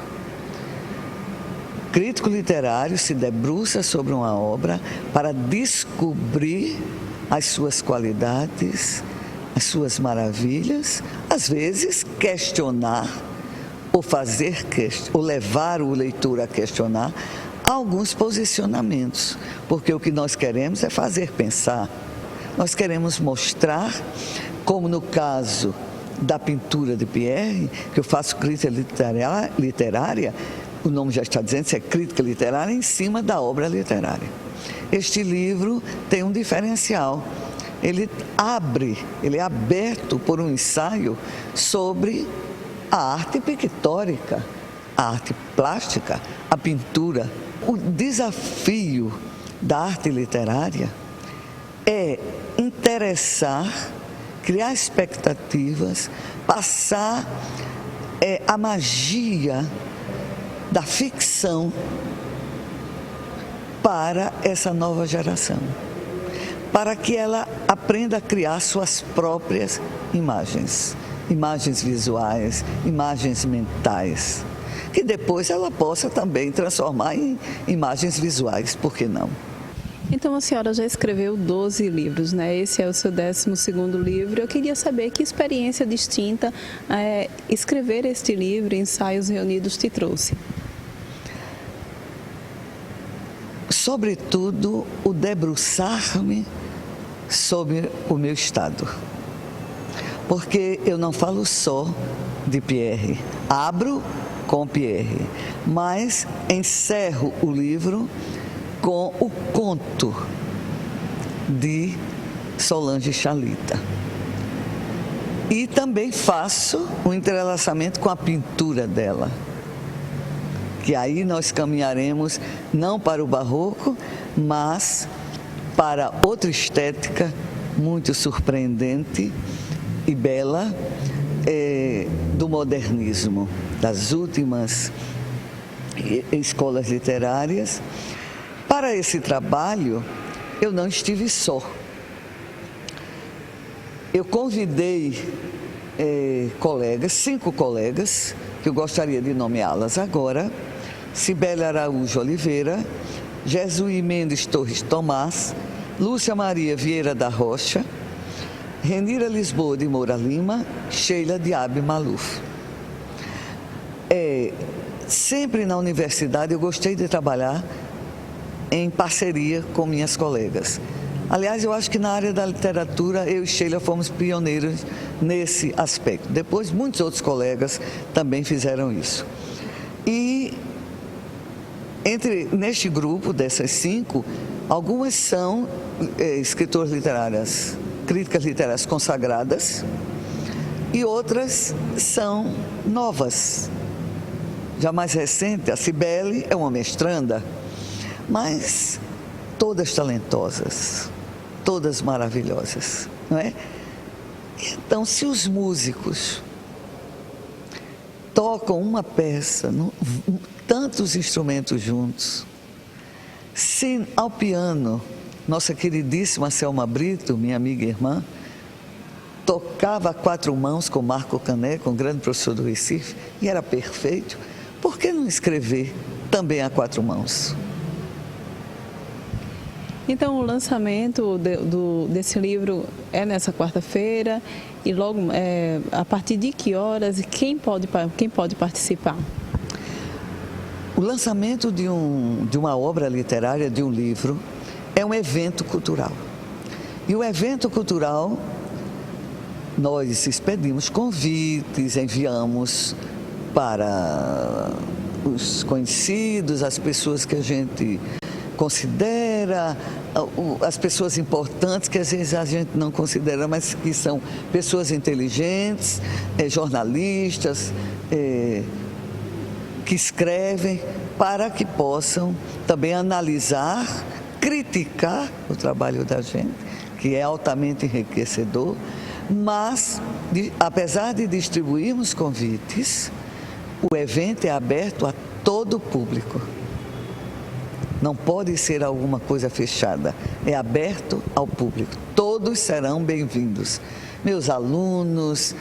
O crítico literário se debruça sobre uma obra para descobrir as suas qualidades, as suas maravilhas, às vezes questionar ou levar o leitor a questionar alguns posicionamentos, porque o que nós queremos é fazer pensar. Nós queremos mostrar, como no caso da pintura de Pierre, que eu faço crítica literária, o nome já está dizendo, isso é crítica literária em cima da obra literária. Este livro tem um diferencial. Ele é aberto por um ensaio sobre a arte pictórica, a arte plástica, a pintura. O desafio da arte literária é interessar, criar expectativas, passar a magia da ficção para essa nova geração, para que ela aprenda a criar suas próprias imagens visuais, imagens mentais, que depois ela possa também transformar em imagens visuais, por que não? Então a senhora já escreveu 12 livros, né? Esse é o seu 12º livro. Eu queria saber que experiência distinta escrever este livro, Ensaios Reunidos, te trouxe. Sobretudo, o debruçar-me sobre o meu estado. Porque eu não falo só de Pierre, abro com Pierre, mas encerro o livro com o conto de Solange Chalita. E também faço um entrelaçamento com a pintura dela, que aí nós caminharemos não para o barroco, mas para outra estética muito surpreendente e bela do modernismo, das últimas escolas literárias. Para esse trabalho, eu não estive só. Eu convidei colegas, 5 colegas, que eu gostaria de nomeá-las agora: Cibele Araújo Oliveira, Jesuí Mendes Torres Tomás, Lúcia Maria Vieira da Rocha, Renira Lisboa de Moura Lima, Sheila Diaby Maluf. Sempre na universidade eu gostei de trabalhar em parceria com minhas colegas. Aliás, eu acho que na área da literatura eu e Sheila fomos pioneiros nesse aspecto. Depois, muitos outros colegas também fizeram isso. E neste grupo dessas 5, algumas são escritoras literárias, críticas literárias consagradas, e outras são novas. Já mais recente, a Cibele é uma mestranda, mas todas talentosas, todas maravilhosas, não é? Então, se os músicos tocam uma peça, tantos instrumentos juntos, se ao piano, nossa queridíssima Selma Brito, minha amiga e irmã, tocava a 4 mãos com Marco Caneco, um grande professor do Recife, e era perfeito, por que não escrever também a 4 mãos? Então, o lançamento desse livro é nessa quarta-feira, e logo, a partir de que horas e quem pode participar? O lançamento de uma obra literária, de um livro, é um evento cultural. E o evento cultural, nós expedimos convites, enviamos para os conhecidos, as pessoas que a gente considera, as pessoas importantes que às vezes a gente não considera, mas que são pessoas inteligentes, jornalistas, que escrevem, para que possam também analisar, criticar o trabalho da gente, que é altamente enriquecedor, mas, apesar de distribuirmos convites, o evento é aberto a todo o público. Não pode ser alguma coisa fechada, é aberto ao público. Todos serão bem-vindos. Meus alunos,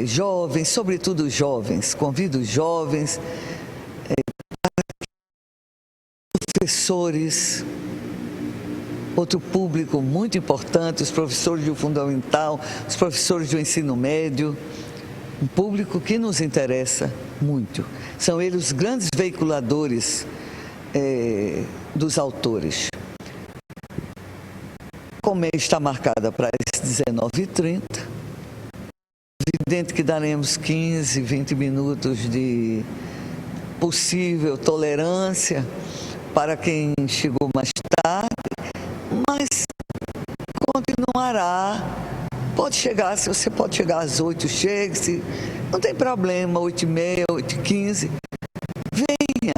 jovens, sobretudo jovens, convido os jovens, professores, outro público muito importante, os professores do fundamental, os professores do ensino médio, um público que nos interessa muito. São eles os grandes veiculadores dos autores. Como está marcada para as 19h30, evidente que daremos 15, 20 minutos de possível tolerância para quem chegou mais tarde, mas continuará. Pode chegar, se você pode chegar às 8, chegue-se, não tem problema, 8h30, 8h15, venha.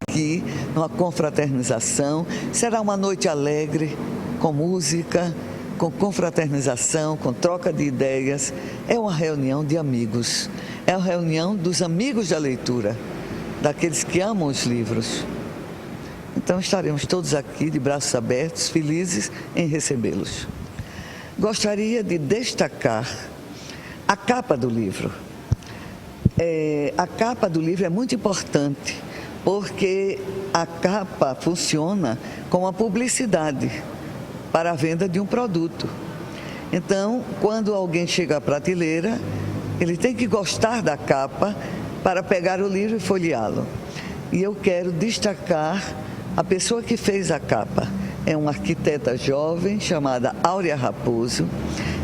Aqui, numa confraternização, será uma noite alegre, com música, com confraternização, com troca de ideias. É uma reunião de amigos, é uma reunião dos amigos da leitura, daqueles que amam os livros. Então estaremos todos aqui de braços abertos, felizes em recebê-los. Gostaria de destacar a capa do livro. A capa do livro é muito importante, porque a capa funciona como uma publicidade para a venda de um produto. Então, quando alguém chega à prateleira, ele tem que gostar da capa para pegar o livro e folheá-lo. E eu quero destacar a pessoa que fez a capa. É uma arquiteta jovem chamada Áurea Raposo,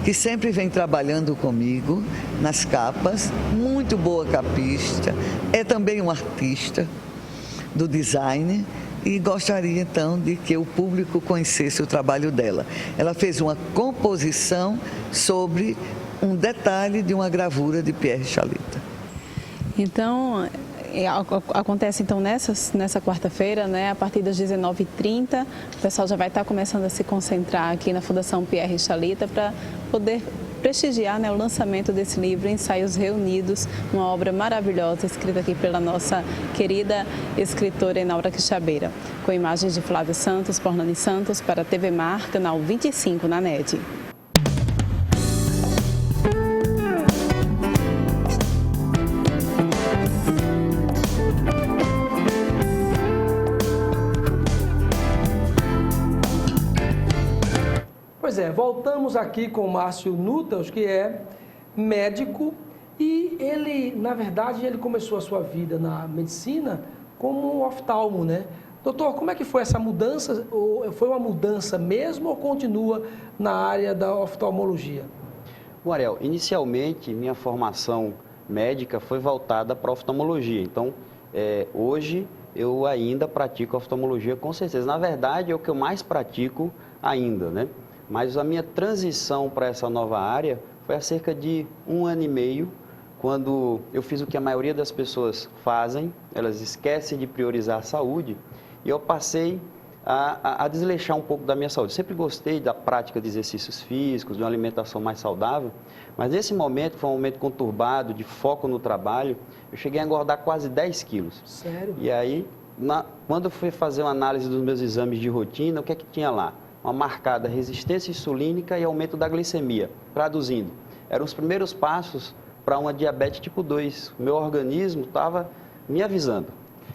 que sempre vem trabalhando comigo nas capas, muito boa capista, é também um artista do design e gostaria então de que o público conhecesse o trabalho dela. Ela fez uma composição sobre um detalhe de uma gravura de Pierre Chalita. Então, acontece então nessa quarta-feira, né, a partir das 19h30, o pessoal já vai estar começando a se concentrar aqui na Fundação Pierre Chalita para poder prestigiar, né, o lançamento desse livro, Ensaios Reunidos, uma obra maravilhosa escrita aqui pela nossa querida escritora Enaura Quixabeira, com imagens de Flávio Santos, Pornani Santos, para a TV Mar, canal 25 na NET. Pois é, voltamos aqui com o Márcio Nuttels, que é médico, e ele, na verdade, ele começou a sua vida na medicina como oftalmo, né? Doutor, como é que foi essa mudança? Foi uma mudança mesmo ou continua na área da oftalmologia? Bom, Ariel, inicialmente minha formação médica foi voltada para a oftalmologia, então hoje eu ainda pratico oftalmologia com certeza. Na verdade, é o que eu mais pratico ainda, né? Mas a minha transição para essa nova área foi há cerca de 1 ano e meio, quando eu fiz o que a maioria das pessoas fazem, elas esquecem de priorizar a saúde, e eu passei a desleixar um pouco da minha saúde. Sempre gostei da prática de exercícios físicos, de uma alimentação mais saudável, mas nesse momento, foi um momento conturbado, de foco no trabalho, eu cheguei a engordar quase 10 quilos. Sério? E aí, quando eu fui fazer uma análise dos meus exames de rotina, o que é que tinha lá? Uma marcada resistência insulínica e aumento da glicemia. Traduzindo, eram os primeiros passos para uma diabetes tipo 2. O meu organismo estava me avisando.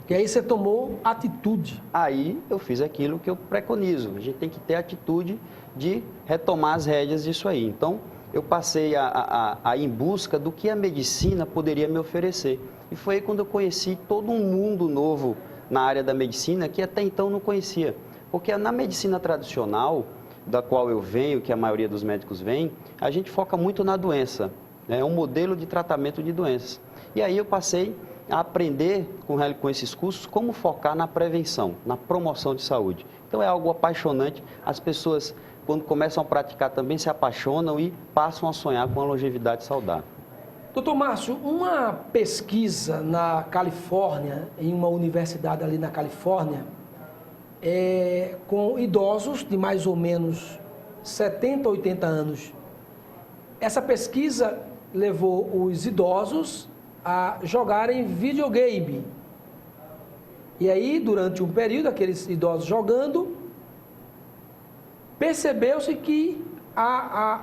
E aí você tomou atitude. Aí eu fiz aquilo que eu preconizo. A gente tem que ter atitude de retomar as rédeas disso aí. Então, eu passei a ir em busca do que a medicina poderia me oferecer. E foi aí quando eu conheci todo um mundo novo na área da medicina que até então não conhecia. Porque na medicina tradicional, da qual eu venho, que a maioria dos médicos vem, a gente foca muito na doença, né? É um modelo de tratamento de doenças. E aí eu passei a aprender com esses cursos como focar na prevenção, na promoção de saúde. Então é algo apaixonante, as pessoas quando começam a praticar também se apaixonam e passam a sonhar com a longevidade saudável. Doutor Márcio, uma pesquisa na Califórnia, em uma universidade ali na Califórnia, com idosos de mais ou menos 70, 80 anos. Essa pesquisa levou os idosos a jogarem videogame. E aí, durante um período, aqueles idosos jogando, percebeu-se que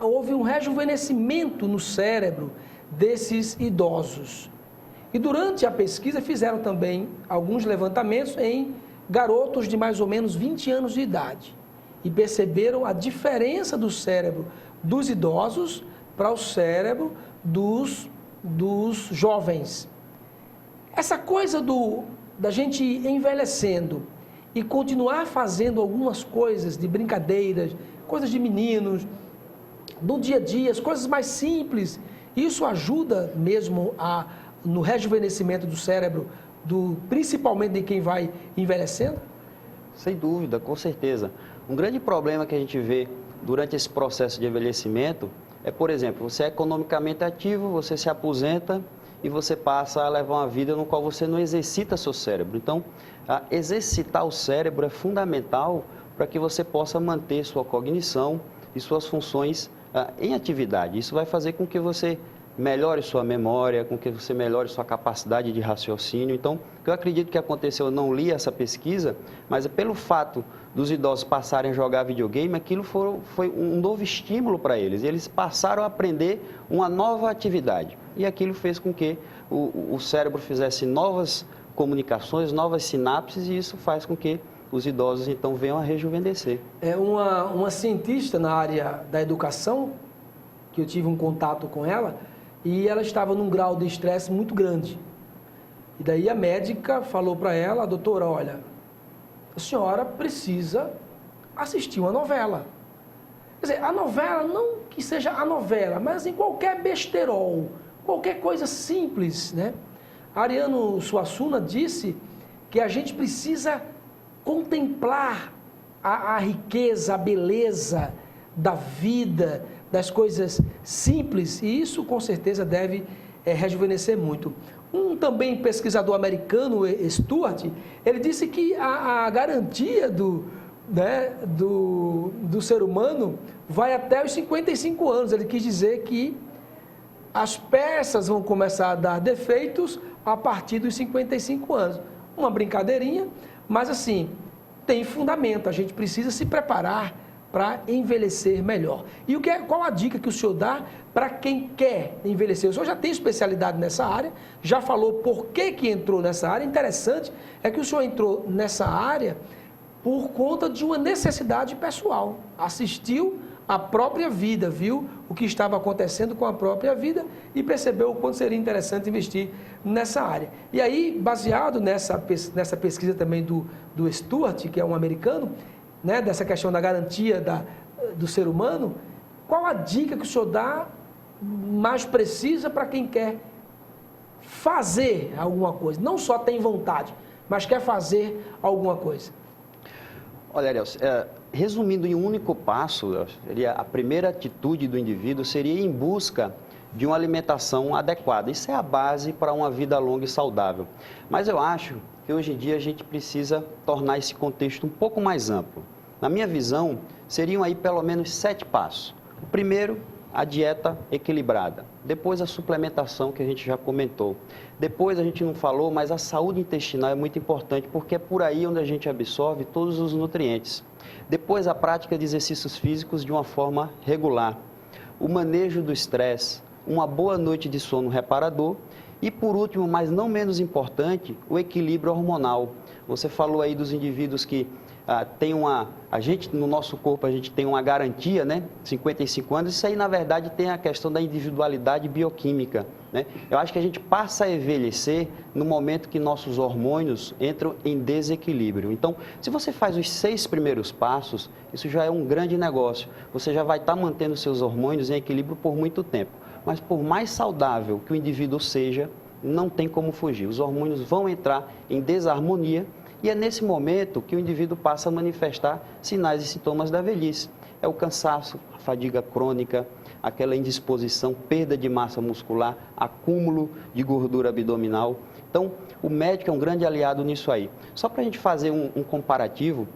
houve um rejuvenescimento no cérebro desses idosos. E durante a pesquisa fizeram também alguns levantamentos em garotos de mais ou menos 20 anos de idade. E perceberam a diferença do cérebro dos idosos para o cérebro dos jovens. Essa coisa da gente ir envelhecendo e continuar fazendo algumas coisas de brincadeiras, coisas de meninos, do dia a dia, as coisas mais simples, isso ajuda mesmo no rejuvenescimento do cérebro, principalmente de quem vai envelhecendo? Sem dúvida, com certeza. Um grande problema que a gente vê durante esse processo de envelhecimento é, por exemplo, você é economicamente ativo, você se aposenta e você passa a levar uma vida no qual você não exercita seu cérebro. Então, exercitar o cérebro é fundamental para que você possa manter sua cognição e suas funções em atividade. Isso vai fazer com que você melhore sua memória, com que você melhore sua capacidade de raciocínio. Então, o que eu acredito que aconteceu, eu não li essa pesquisa, mas pelo fato dos idosos passarem a jogar videogame, aquilo foi um novo estímulo para eles. E eles passaram a aprender uma nova atividade. E aquilo fez com que o cérebro fizesse novas comunicações, novas sinapses, e isso faz com que os idosos, então, venham a rejuvenescer. É uma cientista na área da educação, que eu tive um contato com ela, e ela estava num grau de estresse muito grande. E daí a médica falou para ela: doutora, olha, a senhora precisa assistir uma novela. Quer dizer, a novela, não que seja a novela, mas em qualquer besterol, qualquer coisa simples, né? Ariano Suassuna disse que a gente precisa contemplar a riqueza, a beleza da vida, das coisas simples, e isso com certeza deve rejuvenescer muito. Um também pesquisador americano, Stuart, ele disse que a garantia do ser humano vai até os 55 anos. Ele quis dizer que as peças vão começar a dar defeitos a partir dos 55 anos. Uma brincadeirinha, mas assim, tem fundamento, a gente precisa se preparar para envelhecer melhor. E qual a dica que o senhor dá para quem quer envelhecer? O senhor já tem especialidade nessa área, já falou por que entrou nessa área. Interessante é que o senhor entrou nessa área por conta de uma necessidade pessoal. Assistiu a própria vida, viu o que estava acontecendo com a própria vida e percebeu o quanto seria interessante investir nessa área. E aí, baseado nessa pesquisa também do Stuart, que é um americano, né, dessa questão da garantia do ser humano, qual a dica que o senhor dá mais precisa para quem quer fazer alguma coisa? Não só tem vontade, mas quer fazer alguma coisa. Olha, Ariel, resumindo em um único passo, a primeira atitude do indivíduo seria ir em busca de uma alimentação adequada. Isso é a base para uma vida longa e saudável. Mas eu acho que hoje em dia a gente precisa tornar esse contexto um pouco mais amplo. Na minha visão, seriam aí pelo menos 7 passos. O primeiro, a dieta equilibrada. Depois, a suplementação, que a gente já comentou. Depois, a gente não falou, mas a saúde intestinal é muito importante, porque é por aí onde a gente absorve todos os nutrientes. Depois, a prática de exercícios físicos de uma forma regular. O manejo do estresse, uma boa noite de sono reparador. E, por último, mas não menos importante, o equilíbrio hormonal. Você falou aí dos indivíduos que no nosso corpo, a gente tem uma garantia, né? 55 anos, isso aí, na verdade, tem a questão da individualidade bioquímica, né? Eu acho que a gente passa a envelhecer no momento que nossos hormônios entram em desequilíbrio. Então, se você faz os 6 primeiros passos, isso já é um grande negócio. Você já vai estar mantendo seus hormônios em equilíbrio por muito tempo. Mas por mais saudável que o indivíduo seja, não tem como fugir. Os hormônios vão entrar em desarmonia e é nesse momento que o indivíduo passa a manifestar sinais e sintomas da velhice. é o cansaço, a fadiga crônica, aquela indisposição, perda de massa muscular, acúmulo de gordura abdominal. Então, o médico é um grande aliado nisso aí. Só para a gente fazer um comparativo,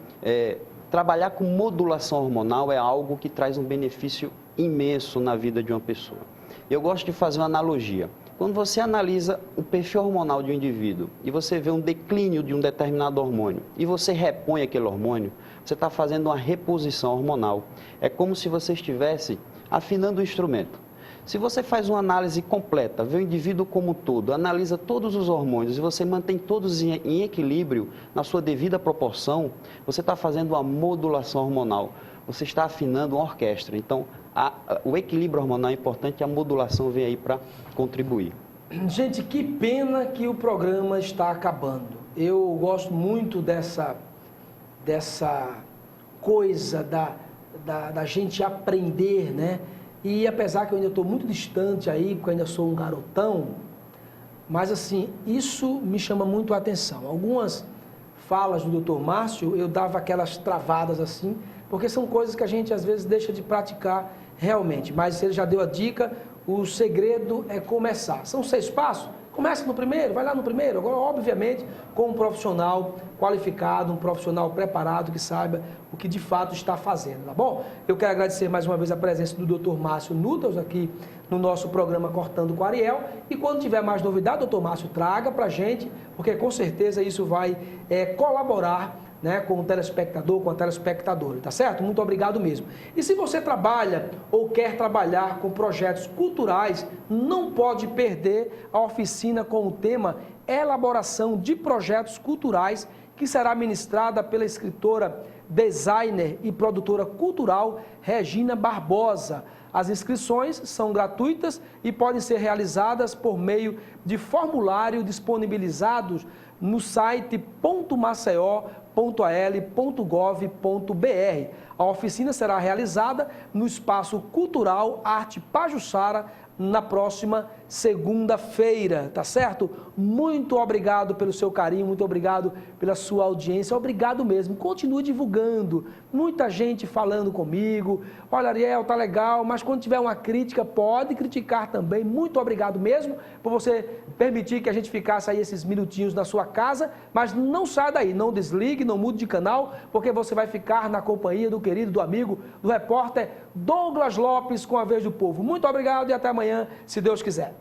trabalhar com modulação hormonal é algo que traz um benefício imenso na vida de uma pessoa. Eu gosto de fazer uma analogia. Quando você analisa o perfil hormonal de um indivíduo e você vê um declínio de um determinado hormônio e você repõe aquele hormônio, você está fazendo uma reposição hormonal. É como se você estivesse afinando o instrumento. Se você faz uma análise completa, vê o indivíduo como um todo, analisa todos os hormônios e você mantém todos em equilíbrio, na sua devida proporção, você está fazendo uma modulação hormonal. Você está afinando uma orquestra. Então, o equilíbrio hormonal é importante e a modulação vem aí para contribuir. Gente, que pena que o programa está acabando. Eu gosto muito dessa coisa da gente aprender, né? E apesar que eu ainda estou muito distante aí, porque eu ainda sou um garotão, mas assim, isso me chama muito a atenção. Algumas falas do Dr. Márcio, eu dava aquelas travadas assim, porque são coisas que a gente às vezes deixa de praticar realmente. Mas ele já deu a dica, o segredo é começar. São 6 passos? Começa no primeiro, vai lá no primeiro. Agora, obviamente, com um profissional qualificado, um profissional preparado que saiba o que de fato está fazendo, tá bom? Eu quero agradecer mais uma vez a presença do Dr. Márcio Nuttels aqui no nosso programa Cortando com Ariel. E quando tiver mais novidade, Dr. Márcio, traga pra gente, porque com certeza isso vai colaborar, né, com o telespectador, com a telespectadora, tá certo? Muito obrigado mesmo. E se você trabalha ou quer trabalhar com projetos culturais, não pode perder a oficina com o tema Elaboração de Projetos Culturais, que será ministrada pela escritora, designer e produtora cultural Regina Barbosa. As inscrições são gratuitas e podem ser realizadas por meio de formulário disponibilizados no site .maceió.al.gov.br. A oficina será realizada no Espaço Cultural Arte Pajuçara na próxima segunda-feira, tá certo? Muito obrigado pelo seu carinho, muito obrigado pela sua audiência, obrigado mesmo. Continue divulgando, muita gente falando comigo, olha, Ariel, tá legal, mas quando tiver uma crítica, pode criticar também. Muito obrigado mesmo por você permitir que a gente ficasse aí esses minutinhos na sua casa, mas não saia daí, não desligue, não mude de canal, porque você vai ficar na companhia do querido, do amigo, do repórter Douglas Lopes com a Vez do Povo. Muito obrigado e até amanhã, se Deus quiser.